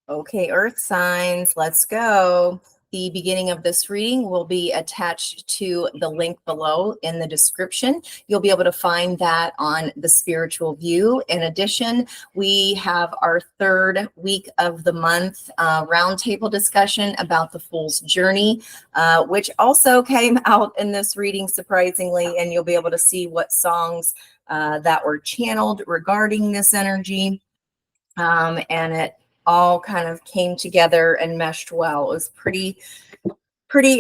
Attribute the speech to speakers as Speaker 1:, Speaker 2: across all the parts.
Speaker 1: Okay, Earth signs, let's go. The beginning of this reading will be attached to the link below in the description. You'll be able to find that on the Spiritual View. In addition, we have our third week of the month roundtable discussion about the Fool's Journey, which also came out in this reading, surprisingly, and you'll be able to see what songs that were channeled regarding this energy. And it all kind of came together and meshed well. It was pretty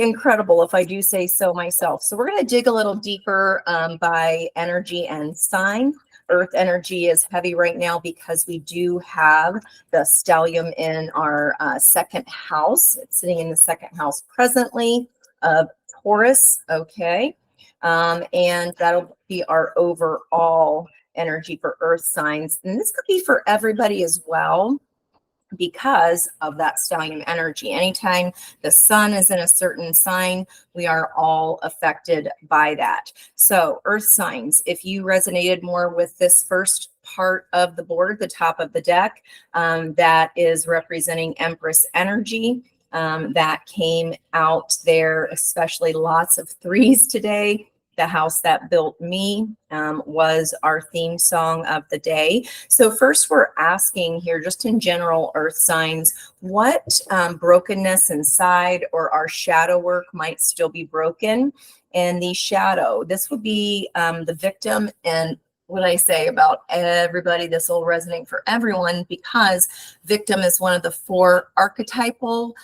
Speaker 1: incredible, if I do say so myself. So we're going to dig a little deeper by energy and sign. Earth energy is heavy right now because we do have the stellium in our second house. It's sitting in the second house presently of Taurus. Okay. And that'll be our overall energy for earth signs. And this could be for everybody as well, because of that stellium energy. Anytime the sun is in a certain sign, we are all affected by that. So earth signs, if you resonated more with this first part of the board, the top of the deck, that is representing Empress energy, that came out there, especially lots of threes today. The House That Built Me was our theme song of the day. So first we're asking here, just in general, earth signs, what brokenness inside or our shadow work might still be broken? And the shadow, this would be the victim. And what I say about everybody, this will resonate for everyone, because victim is one of the 4 archetypal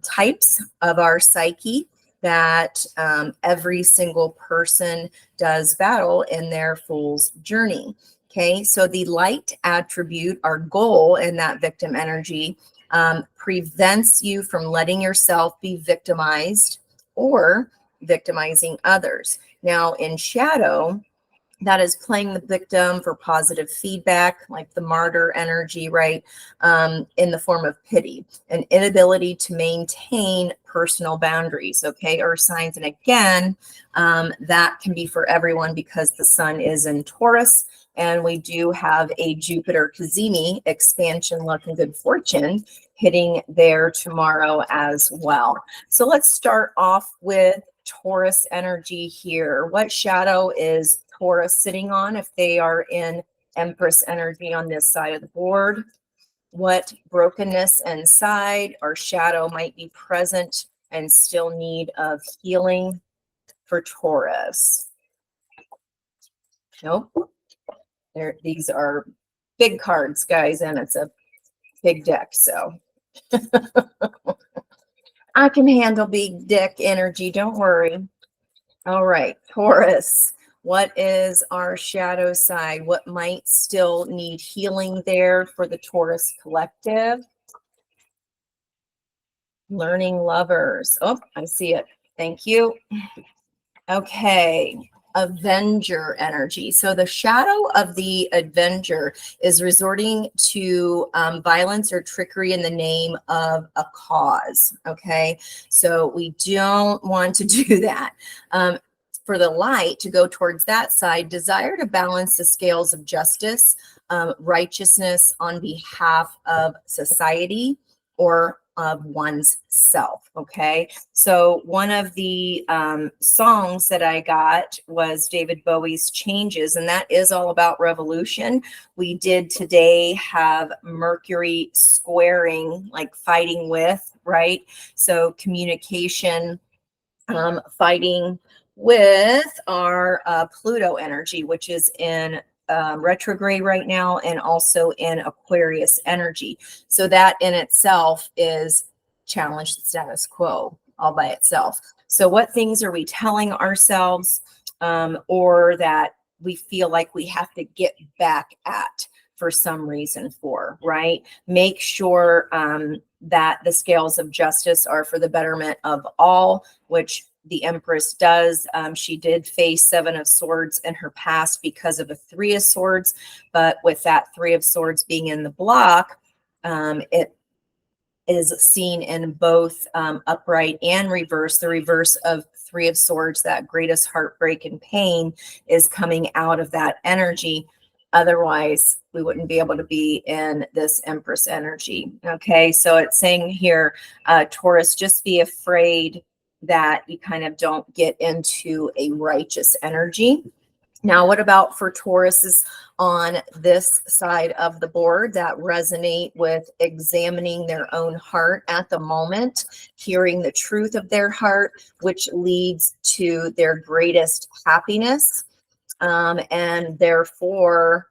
Speaker 1: types of our psyche that every single person does battle in their fool's journey. Okay, so the light attribute, our goal in that victim energy, prevents you from letting yourself be victimized or victimizing others. Now, in shadow, that is playing the victim for positive feedback, like the martyr energy, right? In the form of pity, an inability to maintain personal boundaries, okay, or signs. And again, that can be for everyone because the sun is in Taurus, and we do have a Jupiter Cazimi, expansion, luck, and good fortune, hitting there tomorrow as well. So let's start off with Taurus energy here. What shadow is Taurus sitting on if they are in Empress energy on this side of the board? What brokenness inside or shadow might be present and still need of healing for Taurus? Nope. These are big cards, guys, and it's a big deck, so I can handle big deck energy, don't worry. All right, Taurus. What is our shadow side? What might still need healing there for the Taurus collective? Learning lovers. Oh, I see it. Thank you. Okay. Avenger energy. So the shadow of the Avenger is resorting to violence or trickery in the name of a cause. Okay. So we don't want to do that. For the light to go towards that side, desire to balance the scales of justice, righteousness on behalf of society or of one's self. Okay. So one of the songs that I got was David Bowie's Changes, and that is all about revolution. We did today have Mercury squaring, like fighting with, right? So communication, fighting with our Pluto energy, which is in retrograde right now, and also in Aquarius energy. So that in itself is challenge the status quo all by itself. So what things are we telling ourselves or that we feel like we have to get back at for some reason for, right? Make sure that the scales of justice are for the betterment of all, which the Empress does. She did face 7 of Swords in her past because of a 3 of Swords, but with that 3 of Swords being in the block, it is seen in both upright and reverse. The reverse of 3 of Swords, that greatest heartbreak and pain, is coming out of that energy. Otherwise, we wouldn't be able to be in this Empress energy. Okay, so it's saying here, Taurus, just be afraid that you kind of don't get into a righteous energy. Now, what about for Tauruses on this side of the board that resonate with examining their own heart at the moment, hearing the truth of their heart, which leads to their greatest happiness, and therefore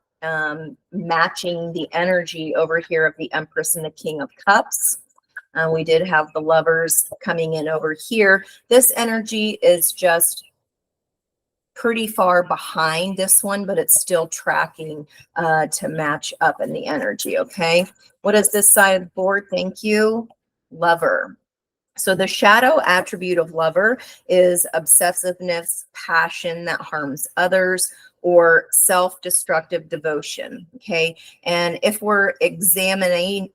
Speaker 1: matching the energy over here of the Empress and the King of Cups. We did have the Lovers coming in over here. This energy is just pretty far behind this one, but it's still tracking to match up in the energy. Okay, what is this side of the board? Thank you. Lover. So the shadow attribute of Lover is obsessiveness, passion that harms others, or self-destructive devotion. Okay, and if we're examining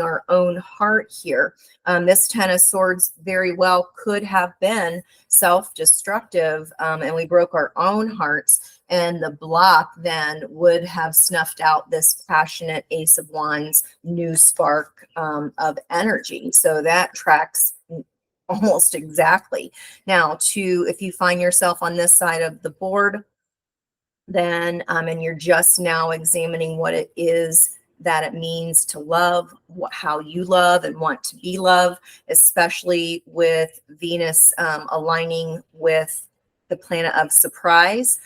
Speaker 1: our own heart here, this Ten of Swords very well could have been self-destructive, and we broke our own hearts, and the block then would have snuffed out this passionate Ace of Wands new spark of energy. So that tracks almost exactly. Now, if you find yourself on this side of the board, then and you're just now examining what it is that it means to love, how you love and want to be loved, especially with Venus aligning with the planet of surprise.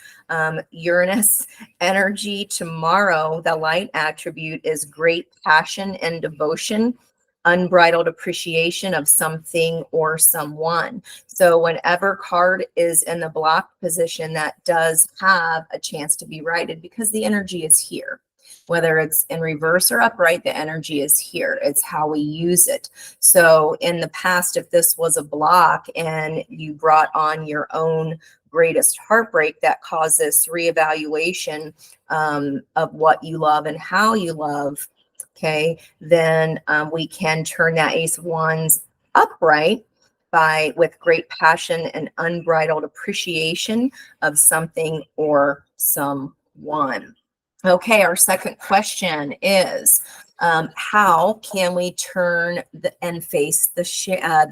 Speaker 1: Uranus energy tomorrow, the light attribute is great passion and devotion, unbridled appreciation of something or someone. So whenever card is in the block position, that does have a chance to be righted because the energy is here. Whether it's in reverse or upright, the energy is here. It's how we use it. So in the past, if this was a block and you brought on your own greatest heartbreak that causes reevaluation of what you love and how you love, okay, then we can turn that Ace of Wands upright with great passion and unbridled appreciation of something or someone. Okay, our second question is, how can we turn and face the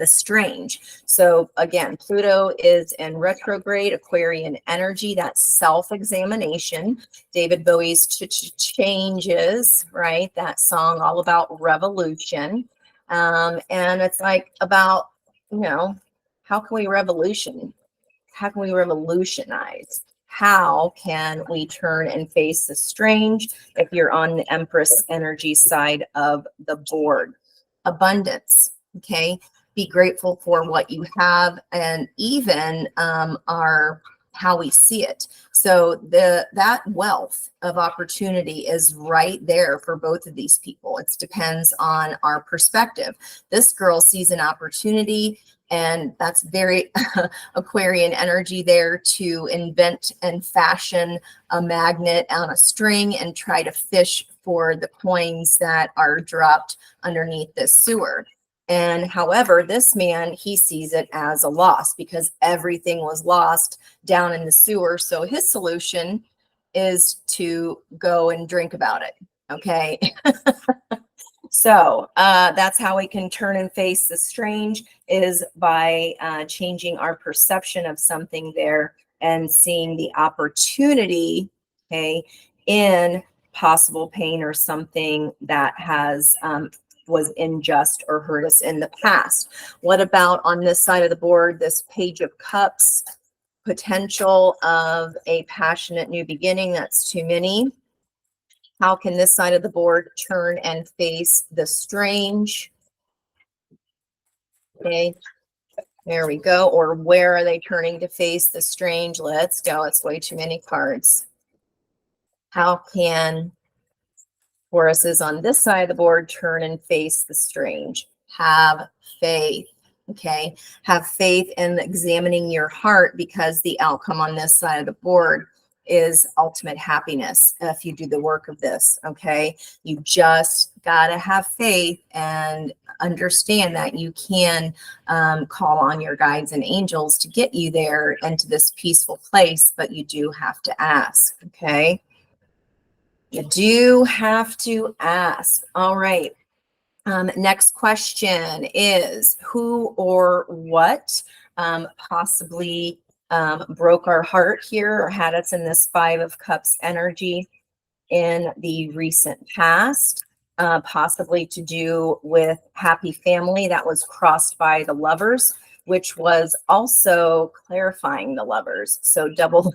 Speaker 1: strange? So again, Pluto is in retrograde, Aquarian energy. That's self-examination. David Bowie's Changes, right? That song all about revolution. And it's like about, how can we revolutionize? How can we turn and face the strange if you're on the Empress energy side of the board? Abundance, okay? Be grateful for what you have, and even how we see it. So that wealth of opportunity is right there for both of these people. It depends on our perspective. This girl sees an opportunity, and that's very Aquarian energy there, to invent and fashion a magnet on a string and try to fish for the coins that are dropped underneath this sewer. And however, this man, he sees it as a loss because everything was lost down in the sewer. So his solution is to go and drink about it. Okay. So that's how we can turn and face the strange, is by changing our perception of something there and seeing the opportunity, okay, in possible pain or something that has was unjust or hurt us in the past. What about on this side of the board, this Page of Cups, potential of a passionate new beginning? That's too many. How can this side of the board turn and face the strange? Okay, there we go. Or where are they turning to face the strange? Let's go. It's way too many cards. How can Tauruses on this side of the board turn and face the strange? Have faith. Okay, have faith in examining your heart, because the outcome on this side of the board is ultimate happiness if you do the work of this. Okay, you just gotta have faith and understand that you can call on your guides and angels to get you there into this peaceful place, but you do have to ask. Okay, You do have to ask. All right. Next question is who or what possibly broke our heart here or had us in this Five of Cups energy in the recent past, possibly to do with happy family that was crossed by the Lovers, which was also clarifying the Lovers. So double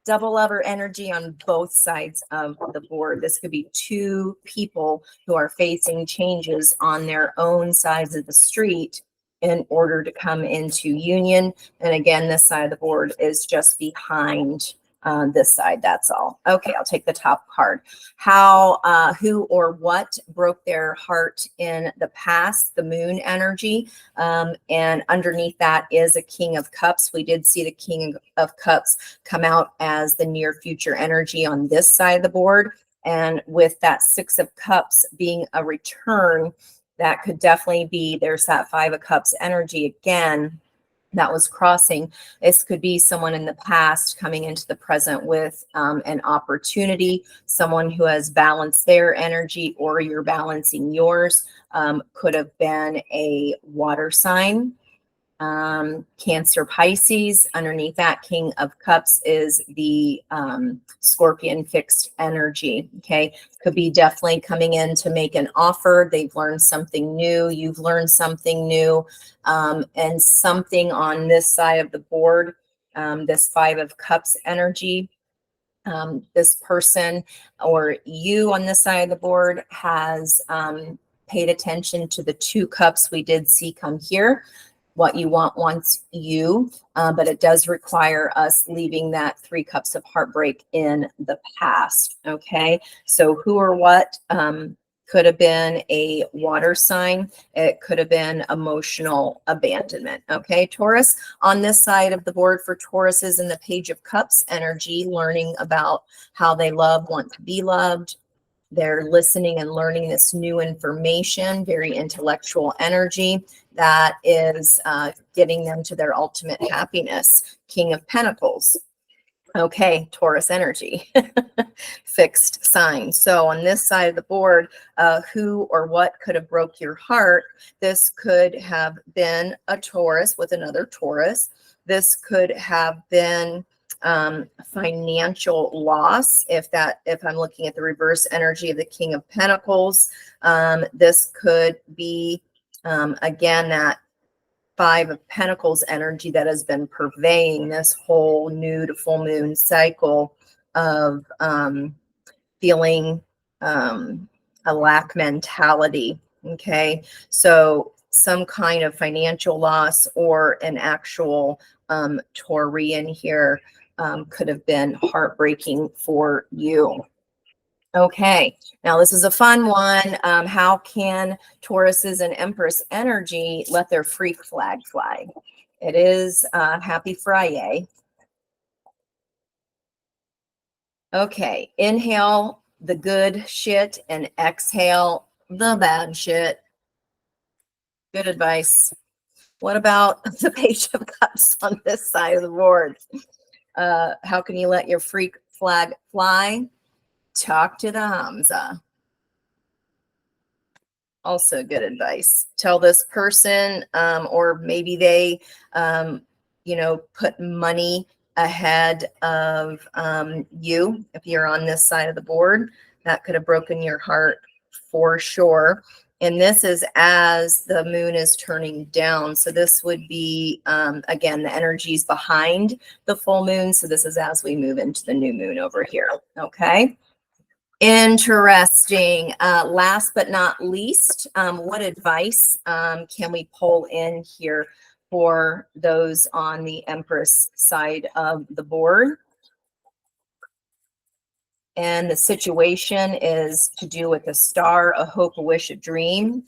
Speaker 1: lover energy on both sides of the board. This could be two people who are facing changes on their own sides of the street in order to come into union. And again, this side of the board is just behind this side. That's all. Okay, I'll take the top card. How, who, or what broke their heart in the past? The Moon energy, and underneath that is a King of Cups. We did see the King of Cups come out as the near future energy on this side of the board, and with that Six of Cups being a return, that could definitely be. There's that Five of Cups energy again that was crossing. This could be someone in the past coming into the present with an opportunity, someone who has balanced their energy or you're balancing yours. Could have been a water sign, Cancer, Pisces. Underneath that King of Cups is the Scorpion fixed energy. Okay, could be definitely coming in to make an offer. They've learned something new. You've learned something new, and something on this side of the board, this Five of Cups energy. This person or you on this side of the board has paid attention to the Two Cups we did see come here. What you want wants you, but it does require us leaving that Three Cups of heartbreak in the past. Okay, so who or what could have been a water sign. It could have been emotional abandonment. Okay, Taurus, on this side of the board for Taurus is in the Page of Cups energy, learning about how they love, want to be loved. They're listening and learning this new information, very intellectual energy that is getting them to their ultimate happiness. King of Pentacles. Okay, Taurus energy, fixed sign. So on this side of the board, who or what could have broke your heart? This could have been a Taurus with another Taurus. This could have been financial loss. If I'm looking at the reverse energy of the King of Pentacles, this could be again that Five of Pentacles energy that has been purveying this whole new to full moon cycle of feeling a lack mentality. Okay, so some kind of financial loss or an actual Taurian here could have been heartbreaking for you. Okay, now this is a fun one. How can Tauruses and Empress energy let their freak flag fly? It is Happy Friday. Okay, inhale the good shit and exhale the bad shit. Good advice. What about the Page of Cups on this side of the board? How can you let your freak flag fly? Talk to the Hamza. Also good advice. Tell this person, or maybe they, put money ahead of you. If you're on this side of the board, that could have broken your heart for sure. And this is as the moon is turning down. So this would be, again, the energies behind the full moon. So this is as we move into the new moon over here. Okay. Interesting. Last but not least, what advice can we pull in here for those on the Empress side of the board? And the situation is to do with a star, a hope, a wish, a dream.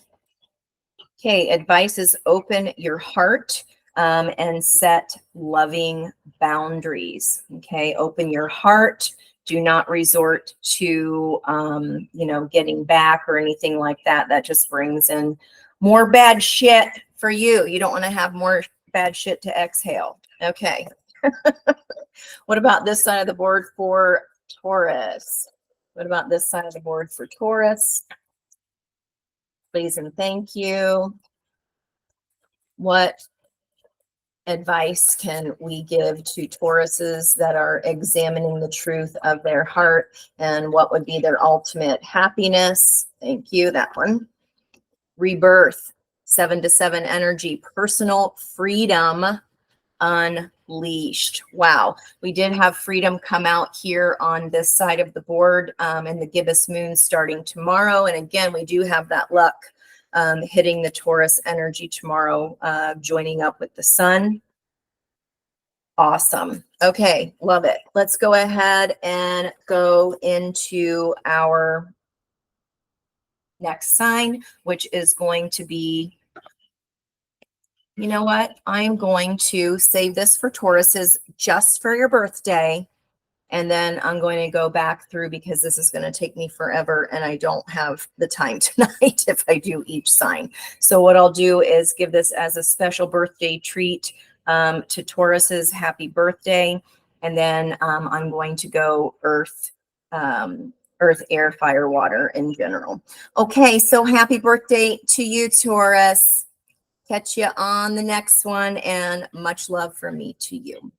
Speaker 1: Okay, advice is open your heart and set loving boundaries. Okay, open your heart. Do not resort to, getting back or anything like that. That just brings in more bad shit for you. You don't want to have more bad shit to exhale. Okay. What about this side of the board for Taurus. What about this side of the board for Taurus? Please and thank you. What advice can we give to Tauruses that are examining the truth of their heart, and what would be their ultimate happiness? Thank you, that one. Rebirth, 7 to 7 energy, personal freedom unleashed. Wow, we did have freedom come out here on this side of the board, and the gibbous moon starting tomorrow. And again, we do have that luck hitting the Taurus energy tomorrow, joining up with the sun. Awesome. Okay, love it. Let's go ahead and go into our next sign, which is going to be, you know what? I'm going to save this for Tauruses just for your birthday. And then I'm going to go back through because this is going to take me forever and I don't have the time tonight if I do each sign. So what I'll do is give this as a special birthday treat to Tauruses. Happy birthday. And then I'm going to go earth, air, fire, water in general. Okay, so happy birthday to you, Taurus. Catch you on the next one, and much love from me to you.